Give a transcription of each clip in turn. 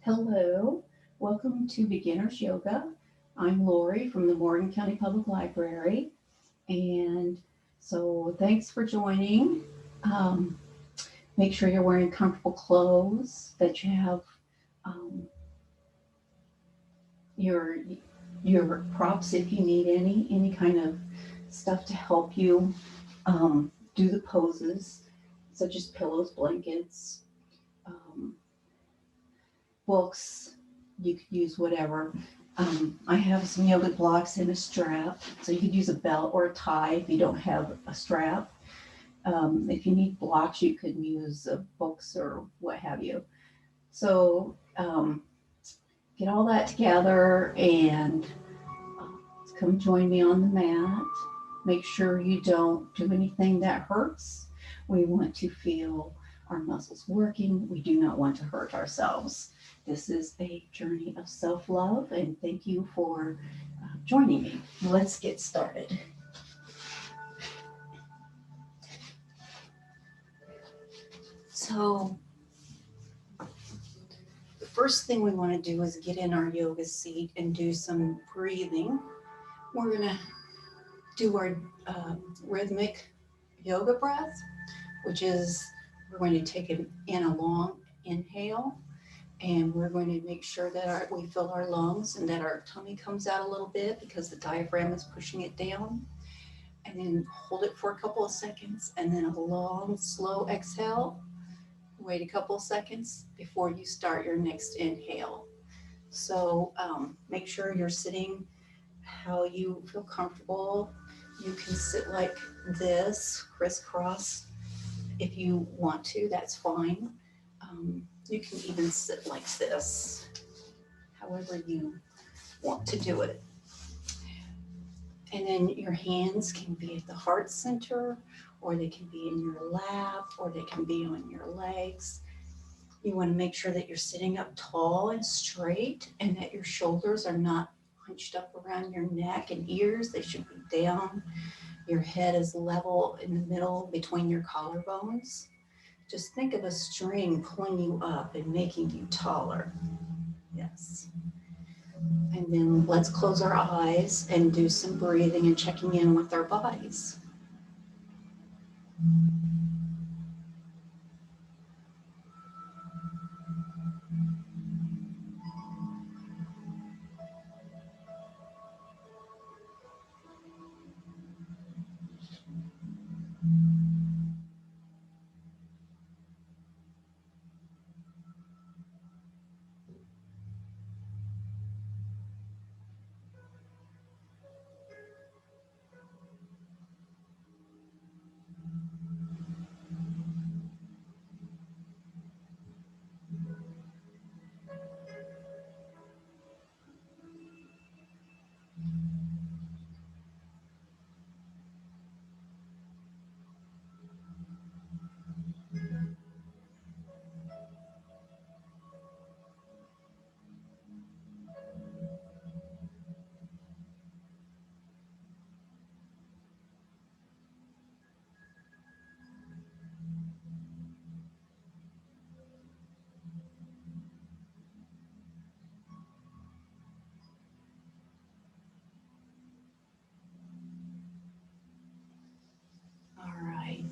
Hello, welcome to Beginner's Yoga. I'm Lori from the Morgan County Public Library, and so thanks for joining. Um, Make sure you're wearing comfortable clothes, that you have um, your props if you need any kind of stuff to help you do the poses, such as pillows, blankets, um, books. You could use whatever. I have some yoga blocks and a strap, so you could use a belt or a tie if you don't have a strap. If you need blocks, you could use books or what have you. So get all that together and come join me on the mat. Make sure you don't do anything that hurts. We want to feel our muscles working. We do not want to hurt ourselves. This is a journey of self-love, and thank you for joining me. Let's get started. So the first thing we want to do is get in our yoga seat and do some breathing. We're going to do our rhythmic yoga breath, which is we're going to take in a long inhale, and we're going to make sure that we fill our lungs and that our tummy comes out a little bit because the diaphragm is pushing it down. And then hold it for a couple of seconds, and then a long, slow exhale. Wait a couple of seconds before you start your next inhale. So make sure you're sitting how you feel comfortable. You can sit like this, crisscross. If you want to, that's fine. You can even sit like this, however you want to do it. And then your hands can be at the heart center, or they can be in your lap, or they can be on your legs. You want to make sure that you're sitting up tall and straight, and that your shoulders are not hunched up around your neck and ears. They should be down. Your head is level in the middle between your collarbones. Just think of a string pulling you up and making you taller. Yes. And then let's close our eyes and do some breathing and checking in with our bodies. All right.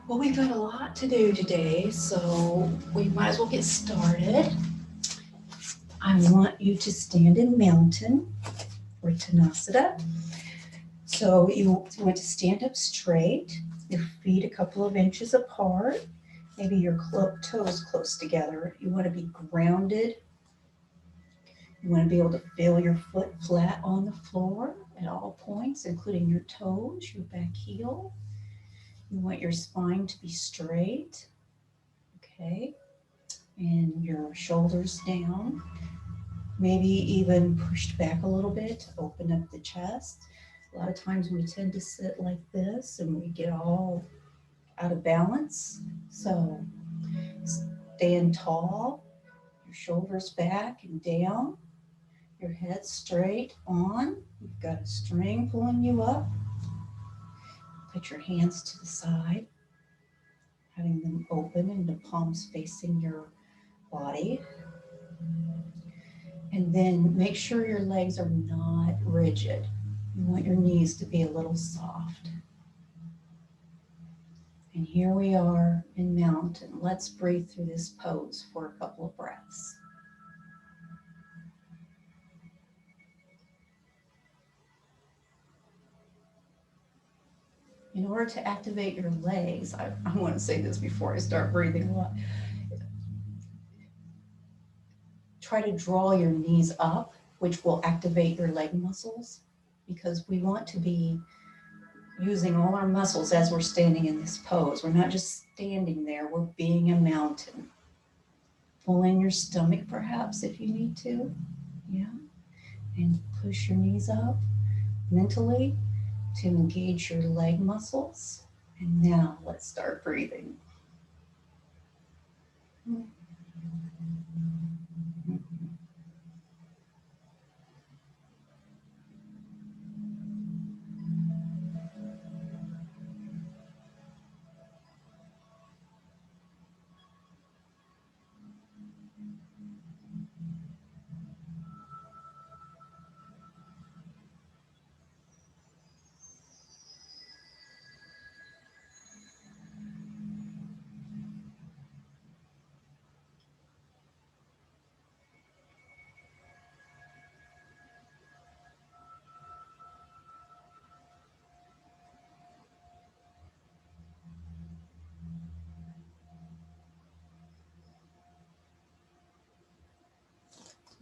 Well, we've got a lot to do today, so we might as well get started. I want you to stand in mountain or Tanasana. So you want to stand up straight, your feet a couple of inches apart, maybe your toes close together. You want to be grounded. You want to be able to feel your foot flat on the floor at all points, including your toes, your back heel. You want your spine to be straight, okay? And your shoulders down, maybe even pushed back a little bit to open up the chest. A lot of times we tend to sit like this and we get all out of balance. So stand tall, your shoulders back and down, your head straight on. You've got a string pulling you up. Put your hands to the side, having them open and the palms facing your body. And then make sure your legs are not rigid. You want your knees to be a little soft. And here we are in mountain. Let's breathe through this pose for a couple of breaths. In order to activate your legs, I want to say this before I start breathing a lot. Try to draw your knees up, which will activate your leg muscles, because we want to be using all our muscles as we're standing in this pose. We're not just standing there, we're being a mountain. Pull in your stomach perhaps if you need to. Yeah. And push your knees up mentally to engage your leg muscles. And now let's start breathing.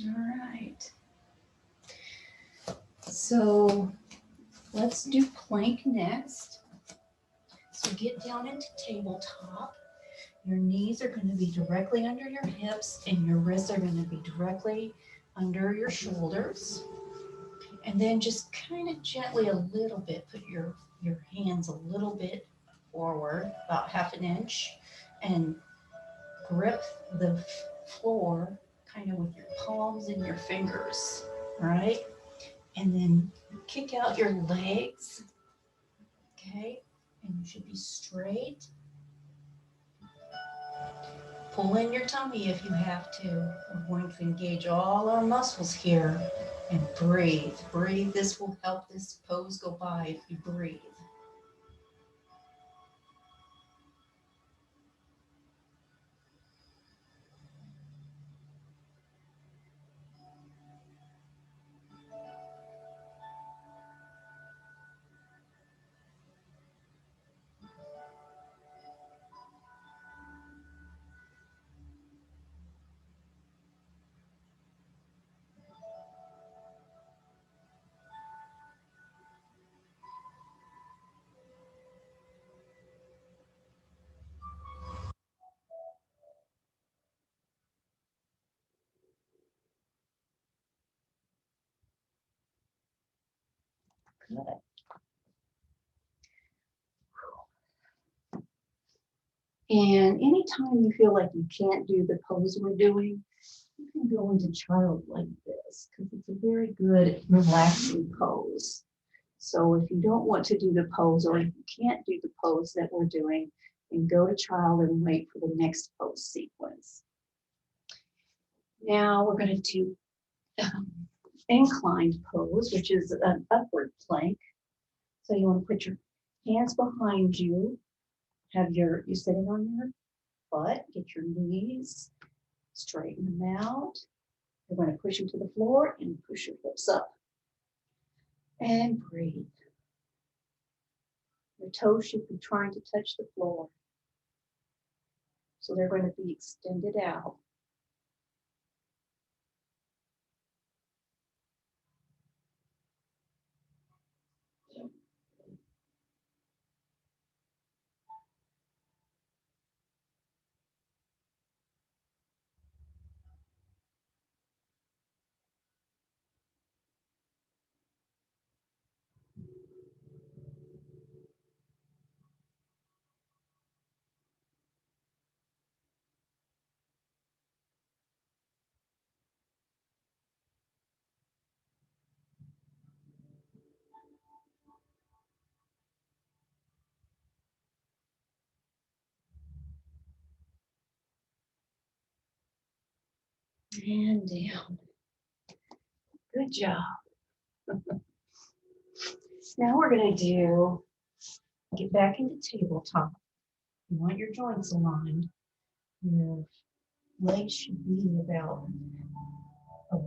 All right. So let's do plank next. So get down into tabletop. Your knees are going to be directly under your hips and your wrists are going to be directly under your shoulders. And then just kind of gently a little bit, put your hands a little bit forward, about half an inch, and grip the floor kind of with your palms and your fingers, all right? And then kick out your legs, okay? And you should be straight. Pull in your tummy if you have to. We're going to engage all our muscles here and breathe. Breathe. This will help this pose go by if you breathe. Good. And anytime you feel like you can't do the pose we're doing, you can go into child like this because it's a very good relaxing pose. So if you don't want to do the pose or if you can't do the pose that we're doing, then go to child and wait for the next pose sequence. Now we're going to do inclined pose, which is an upward plank. So you want to put your hands behind you, have you sitting on your butt, get your knees, straighten them out. You're going to push them to the floor and push your hips up. And breathe. Your toes should be trying to touch the floor. So they're going to be extended out. And down. Good job. Now we're going to get back into tabletop. You want your joints aligned. Your legs should be about a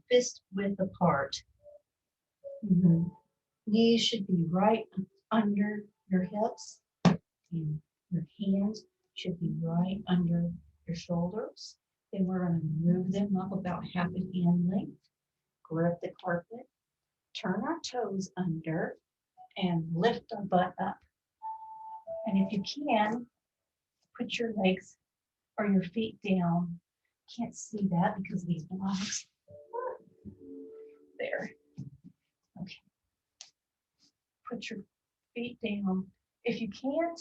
fist width apart. Your knees should be right under your hips, and your hands should be right under your shoulders. Then we're going to move them up about half a hand length, grip the carpet, turn our toes under, and lift our butt up. And if you can, put your legs or your feet down. Can't see that because of these blocks. There. Okay. Put your feet down. If you can't,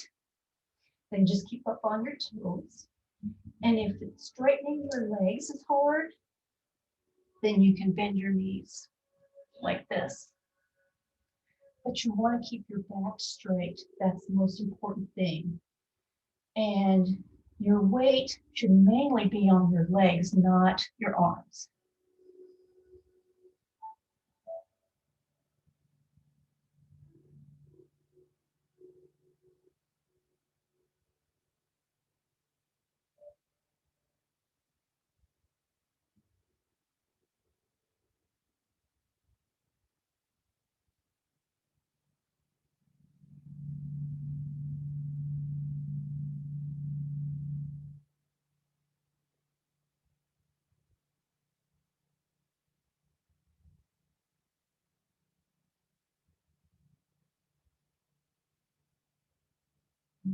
then just keep up on your toes. And if straightening your legs is hard, then you can bend your knees like this. But you want to keep your back straight. That's the most important thing. And your weight should mainly be on your legs, not your arms.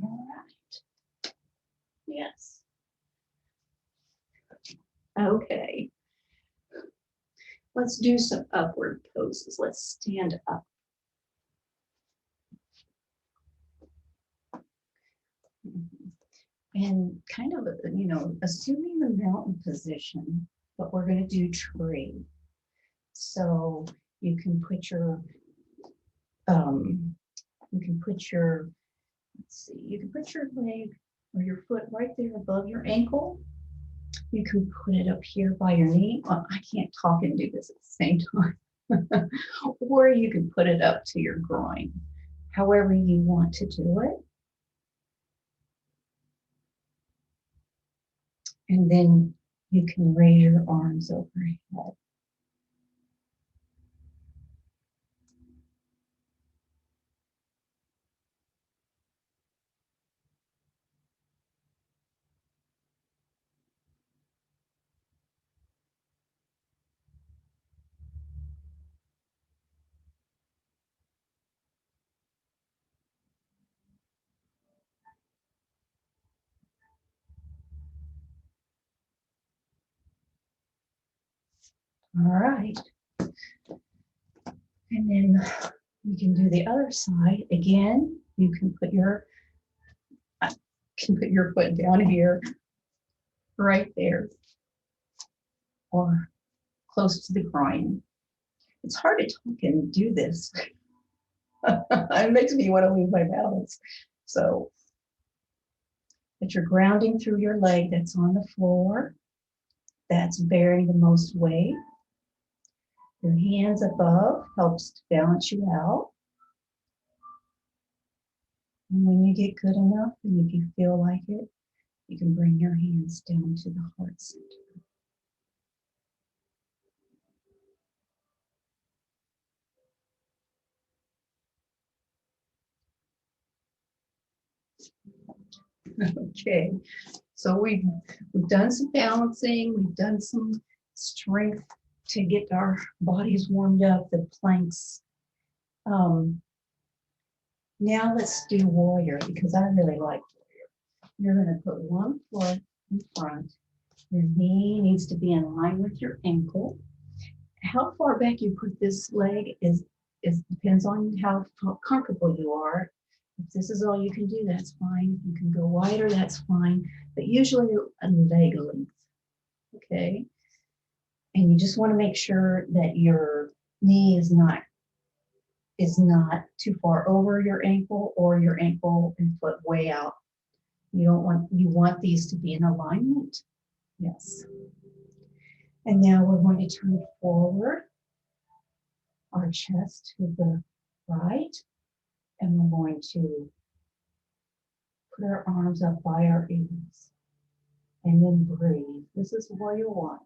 All right. Yes. Okay. Let's do some upward poses. Let's stand up. And kind of, assuming the mountain position, but we're going to do tree. So you can put your, you can put your leg or your foot right there above your ankle. You can put it up here by your knee. Well, I can't talk and do this at the same time. Or you can put it up to your groin, however you want to do it. And then you can raise your arms overhead. All right. And then we can do the other side. Again, you can put your foot down here, right there, or close to the groin. It's hard to talk and do this. It makes me want to lose my balance. So, but you're grounding through your leg that's on the floor. That's bearing the most weight. Your hands above helps to balance you out. And when you get good enough, and if you feel like it, you can bring your hands down to the heart center. Okay, so we've done some balancing, we've done some strength to get our bodies warmed up, the planks. Now let's do warrior, because I really like warrior. You're going to put one foot in front. Your knee needs to be in line with your ankle. How far back you put this leg is depends on how comfortable you are. If this is all you can do, that's fine. If you can go wider, that's fine. But usually a leg length, okay? And you just want to make sure that your knee is not too far over your ankle or your ankle and foot way out. You want these to be in alignment. Yes. And now we're going to turn forward our chest to the right, and we're going to put our arms up by our ears and then breathe. This is warrior one.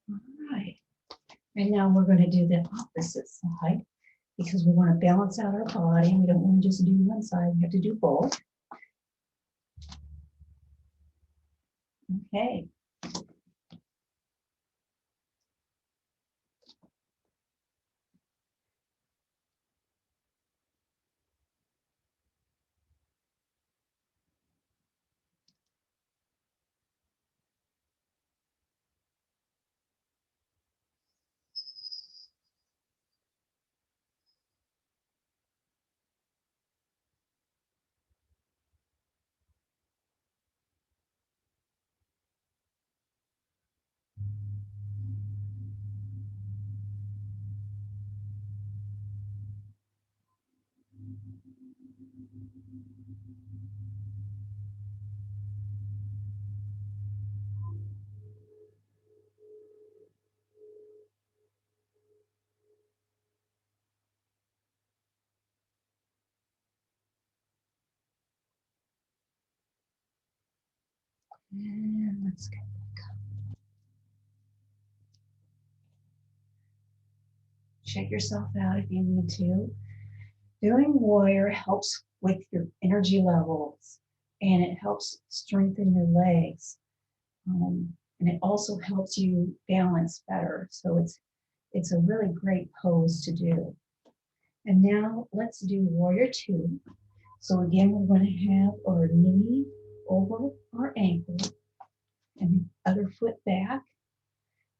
All right. And now we're going to do the opposite side because we want to balance out our body. We don't want to just do one side. We have to do both. Okay. And let's go. Check yourself out if you need to. Doing warrior helps with your energy levels, and it helps strengthen your legs. And it also helps you balance better. So it's a really great pose to do. And now let's do warrior two. So again, we're going to have our knee over our ankle and the other foot back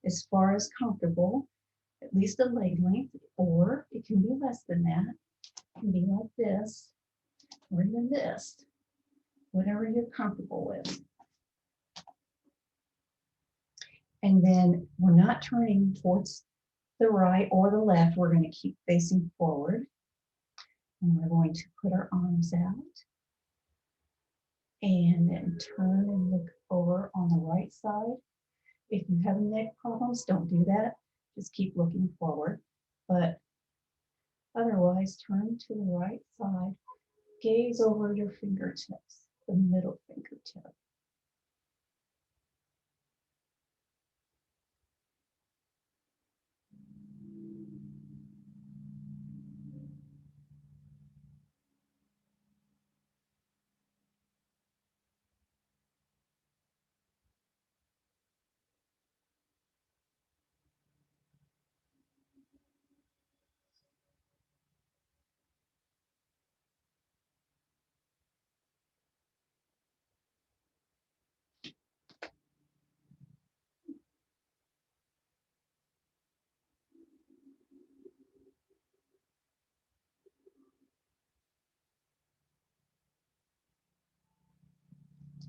as far as comfortable, at least a leg length, or it can be less than that. It can be like this, or even this, whatever you're comfortable with. And then we're not turning towards the right or the left. We're going to keep facing forward. And we're going to put our arms out and then turn and look over on the right side. If you have neck problems, don't do that. Just keep looking forward. But otherwise, turn to the right side. Gaze over your fingertips, the middle fingertip.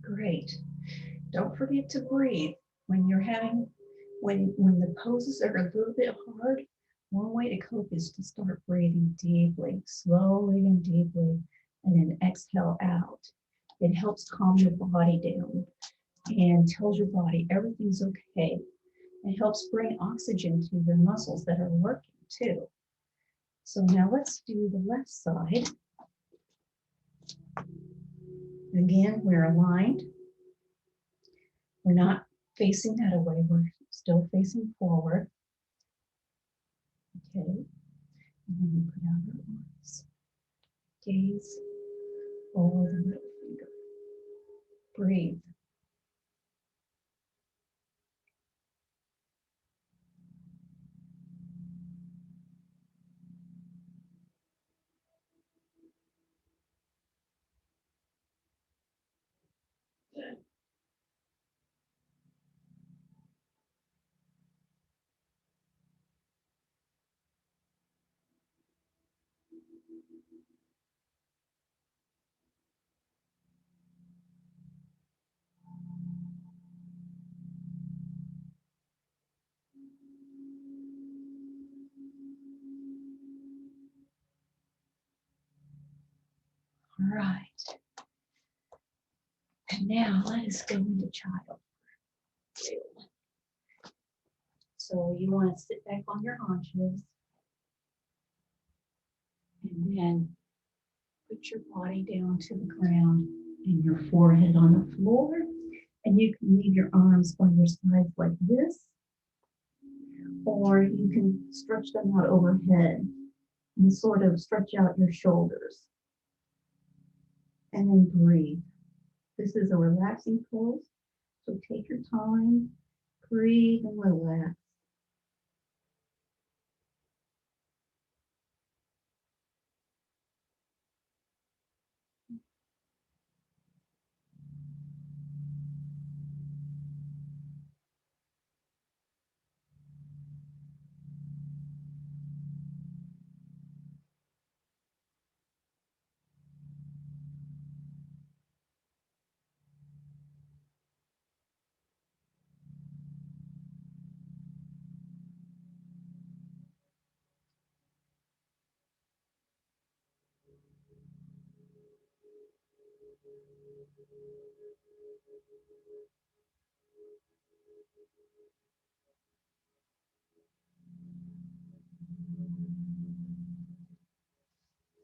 Great. Don't forget to breathe when you're having, when the poses are a little bit hard. One way to cope is to start breathing deeply, slowly and deeply, and then exhale out. It helps calm your body down and tells your body everything's okay. It helps bring oxygen to your muscles that are working too. So now let's do the left side. Again, we're aligned. We're not facing that away. We're still facing forward. Okay. And then we put out our arms. Gaze over the middle finger. Breathe. All right. And now let us go into child. So you want to sit back on your haunches and then put your body down to the ground and your forehead on the floor. And you can leave your arms by your sides like this, or you can stretch them out overhead and sort of stretch out your shoulders. And then breathe. This is a relaxing pose, so take your time, breathe and relax.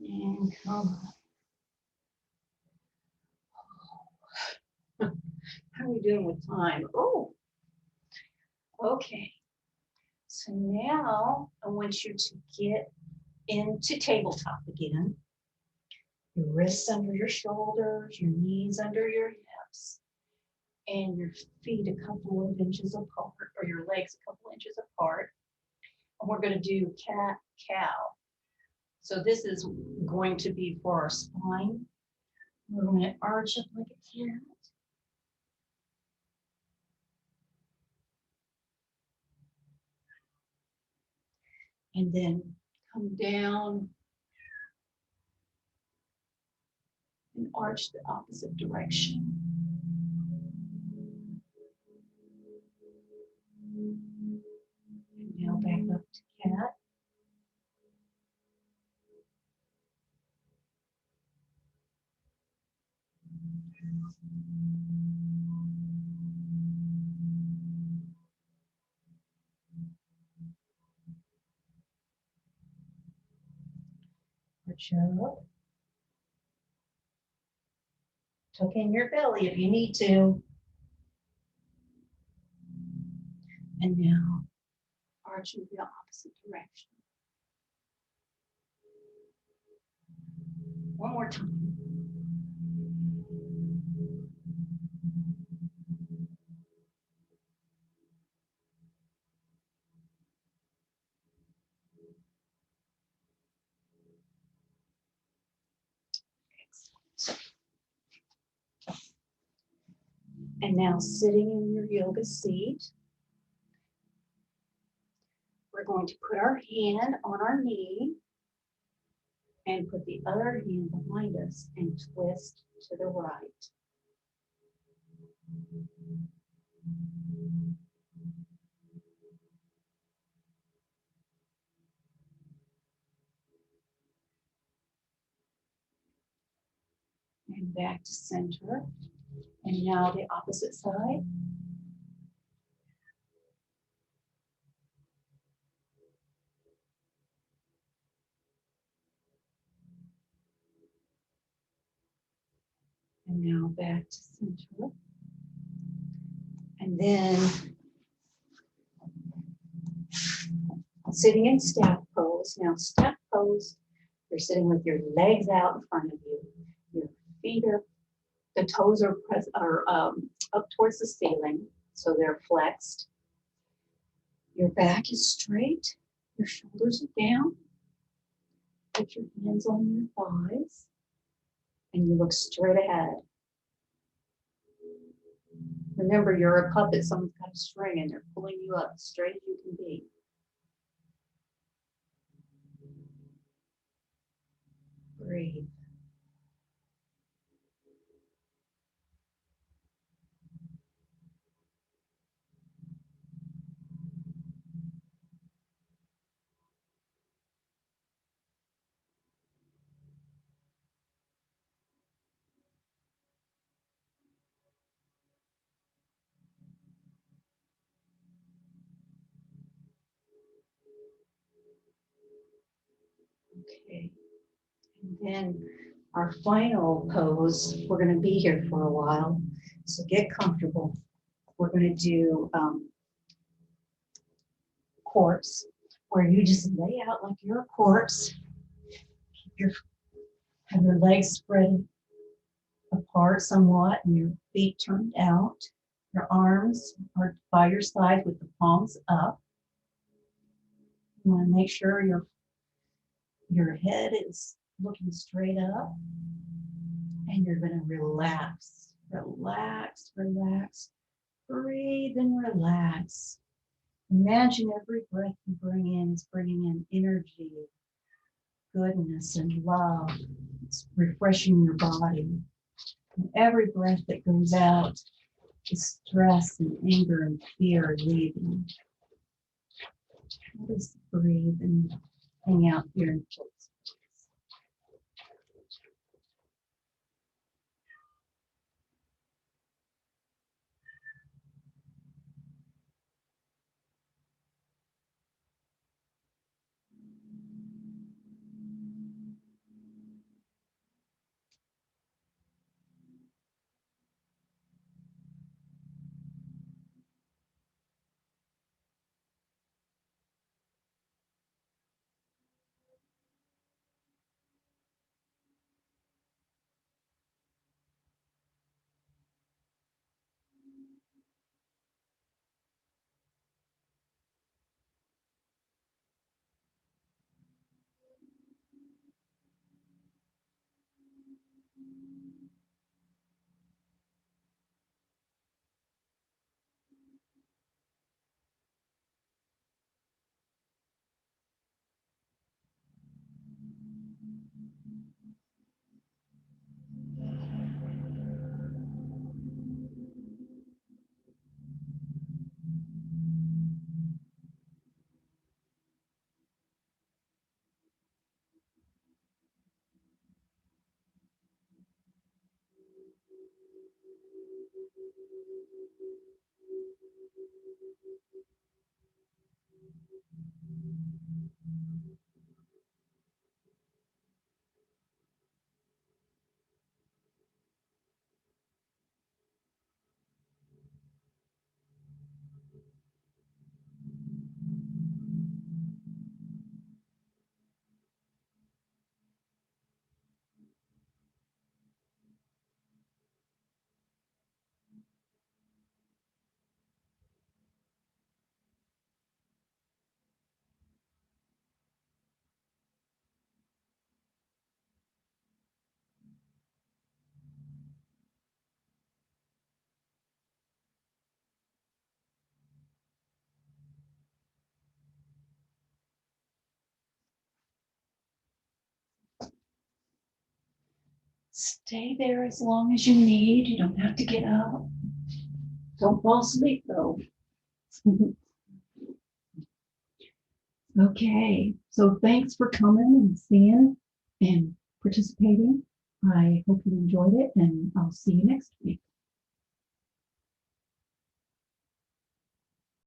And come on. How are we doing with time? Oh, okay. So now I want you to get into tabletop again. Your wrists under your shoulders, your knees under your hips, and your feet a couple of inches apart, or your legs a couple inches apart. And we're going to do cat, cow. So this is going to be for our spine. We're going to arch up like a cat. And then come down and arch the opposite direction. And now back up to cat. Arch up. Tuck in your belly if you need to. And now arch in the opposite direction. One more time. And now sitting in your yoga seat, we're going to put our hand on our knee and put the other hand behind us and twist to the right. And back to center. And now the opposite side. And now back to center. And then sitting in staff pose. Now staff pose, you're sitting with your legs out in front of you. Your feet are, the toes are up towards the ceiling, so they're flexed. Your back is straight. Your shoulders are down. Put your hands on your thighs. And you look straight ahead. Remember, you're a puppet. Someone's got a string and they're pulling you up straight as you can be. breathe. Okay. And then our final pose, we're going to be here for a while, so get comfortable. We're going to do corpse, where you just lay out like you're a corpse. Have your legs spread apart somewhat and your feet turned out. Your arms are by your side with the palms up. You want to make sure your head is looking straight up, and you're going to relax, relax, relax. Breathe and relax. Imagine every breath you bring in is bringing in energy, goodness, and love. It's refreshing your body. And every breath that goes out is stress and anger and fear leaving. Just breathe and hang out here in place. Stay there as long as you need. You don't have to get up. Don't fall asleep though. Okay, so thanks for coming and seeing and participating. I hope you enjoyed it, and I'll see you next week.